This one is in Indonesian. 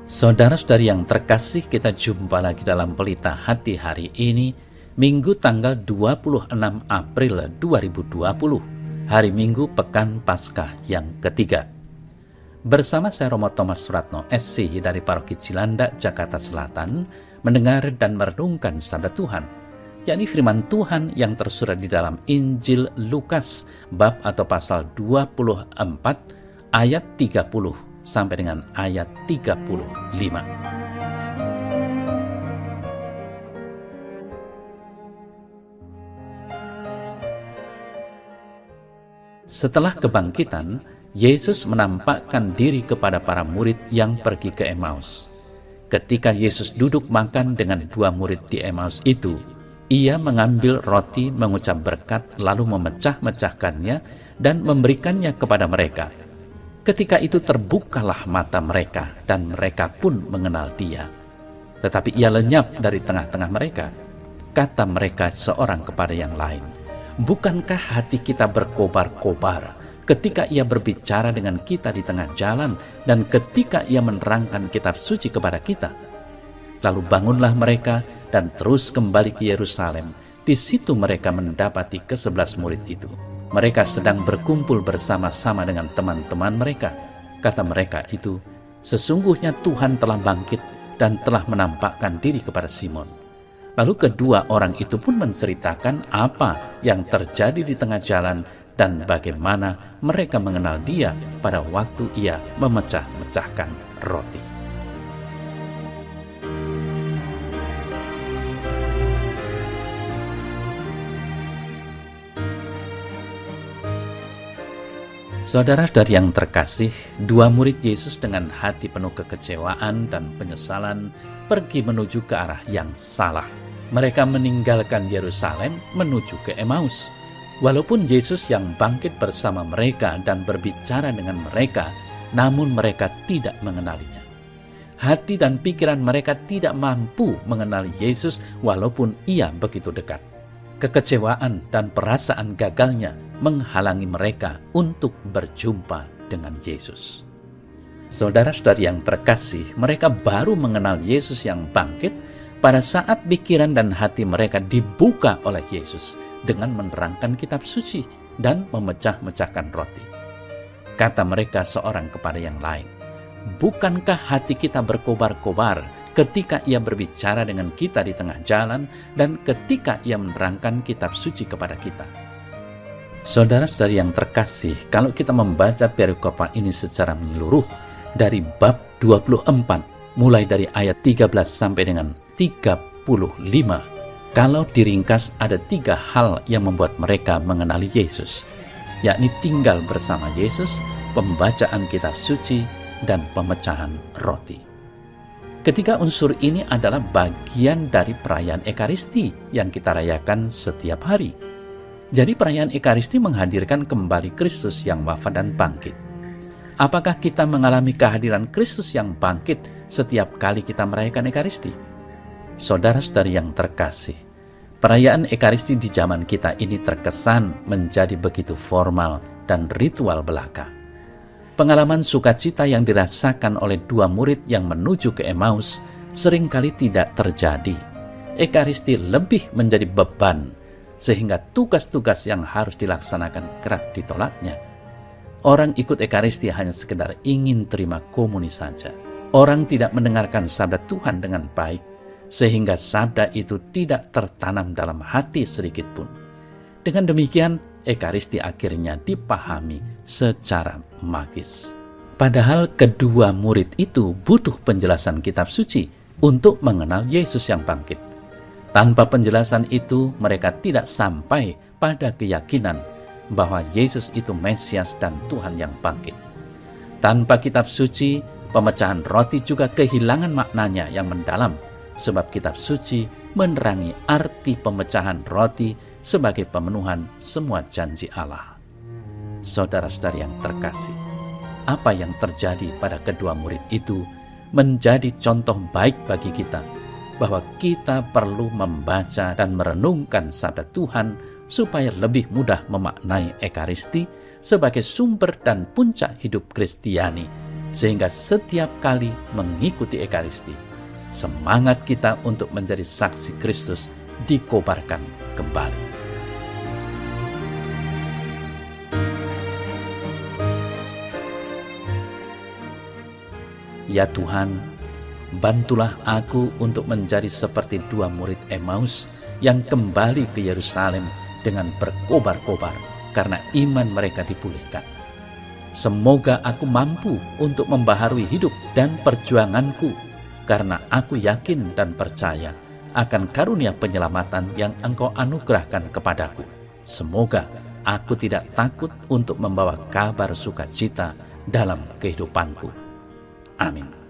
Saudara-saudari yang terkasih, kita jumpa lagi dalam Pelita Hati hari ini, Minggu tanggal 26 April 2020, hari Minggu Pekan Paskah yang ketiga. Bersama saya Romo Thomas Suratno, SC dari Paroki Cilandak, Jakarta Selatan, mendengar dan merenungkan sabda Tuhan, yakni firman Tuhan yang tersurat di dalam Injil Lukas, bab atau pasal 24, ayat 30 sampai dengan ayat 35. Setelah kebangkitan, Yesus menampakkan diri kepada para murid yang pergi ke Emmaus. Ketika Yesus duduk makan dengan dua murid di Emmaus itu, ia mengambil roti, mengucap berkat, lalu memecah-mecahkannya dan memberikannya kepada mereka. Ketika itu terbukalah mata mereka dan mereka pun mengenal dia. Tetapi ia lenyap dari tengah-tengah mereka. Kata mereka seorang kepada yang lain, "Bukankah hati kita berkobar-kobar ketika ia berbicara dengan kita di tengah jalan dan ketika ia menerangkan kitab suci kepada kita?" Lalu bangunlah mereka dan terus kembali ke Yerusalem. Di situ mereka mendapati ke-11 murid itu. Mereka sedang berkumpul bersama-sama dengan teman-teman mereka. Kata mereka itu, "Sesungguhnya Tuhan telah bangkit dan telah menampakkan diri kepada Simon." Lalu kedua orang itu pun menceritakan apa yang terjadi di tengah jalan dan bagaimana mereka mengenal dia pada waktu ia memecah-mecahkan roti. Saudara-saudari yang terkasih, dua murid Yesus dengan hati penuh kekecewaan dan penyesalan pergi menuju ke arah yang salah. Mereka meninggalkan Yerusalem menuju ke Emmaus. Walaupun Yesus yang bangkit bersama mereka dan berbicara dengan mereka, namun mereka tidak mengenalinya. Hati dan pikiran mereka tidak mampu mengenali Yesus walaupun ia begitu dekat. Kekecewaan dan perasaan gagalnya menghalangi mereka untuk berjumpa dengan Yesus. Saudara-saudari yang terkasih, mereka baru mengenal Yesus yang bangkit pada saat pikiran dan hati mereka dibuka oleh Yesus dengan menerangkan kitab suci dan memecah-mecahkan roti. Kata mereka seorang kepada yang lain, "Bukankah hati kita berkobar-kobar ketika ia berbicara dengan kita di tengah jalan dan ketika ia menerangkan kitab suci kepada kita?" Saudara-saudari yang terkasih, kalau kita membaca perikopa ini secara menyeluruh dari bab 24, mulai dari ayat 13 sampai dengan 35, kalau diringkas ada 3 hal yang membuat mereka mengenali Yesus, yakni tinggal bersama Yesus, pembacaan kitab suci, dan pemecahan roti. Ketiga unsur ini adalah bagian dari perayaan Ekaristi yang kita rayakan setiap hari. Jadi perayaan Ekaristi menghadirkan kembali Kristus yang wafat dan bangkit. Apakah kita mengalami kehadiran Kristus yang bangkit setiap kali kita merayakan Ekaristi? Saudara-saudari yang terkasih, perayaan Ekaristi di zaman kita ini terkesan menjadi begitu formal dan ritual belaka. Pengalaman sukacita yang dirasakan oleh dua murid yang menuju ke Emmaus seringkali tidak terjadi. Ekaristi lebih menjadi beban, sehingga tugas-tugas yang harus dilaksanakan kerap ditolaknya. Orang ikut Ekaristi hanya sekedar ingin terima komuni saja. Orang tidak mendengarkan sabda Tuhan dengan baik, sehingga sabda itu tidak tertanam dalam hati sedikit pun. Dengan demikian, Ekaristi akhirnya dipahami secara magis. Padahal kedua murid itu butuh penjelasan kitab suci untuk mengenal Yesus yang bangkit. Tanpa penjelasan itu, mereka tidak sampai pada keyakinan bahwa Yesus itu Mesias dan Tuhan yang bangkit. Tanpa kitab suci, pemecahan roti juga kehilangan maknanya yang mendalam, sebab kitab suci menerangi arti pemecahan roti sebagai pemenuhan semua janji Allah. Saudara-saudari yang terkasih, apa yang terjadi pada kedua murid itu menjadi contoh baik bagi kita, bahwa kita perlu membaca dan merenungkan sabda Tuhan supaya lebih mudah memaknai Ekaristi sebagai sumber dan puncak hidup Kristiani, sehingga setiap kali mengikuti Ekaristi, semangat kita untuk menjadi saksi Kristus dikobarkan kembali. Ya Tuhan, bantulah aku untuk menjadi seperti dua murid Emmaus yang kembali ke Yerusalem dengan berkobar-kobar karena iman mereka dipulihkan. Semoga aku mampu untuk membaharui hidup dan perjuanganku, karena aku yakin dan percaya akan karunia penyelamatan yang Engkau anugerahkan kepadaku. Semoga aku tidak takut untuk membawa kabar sukacita dalam kehidupanku. Amin.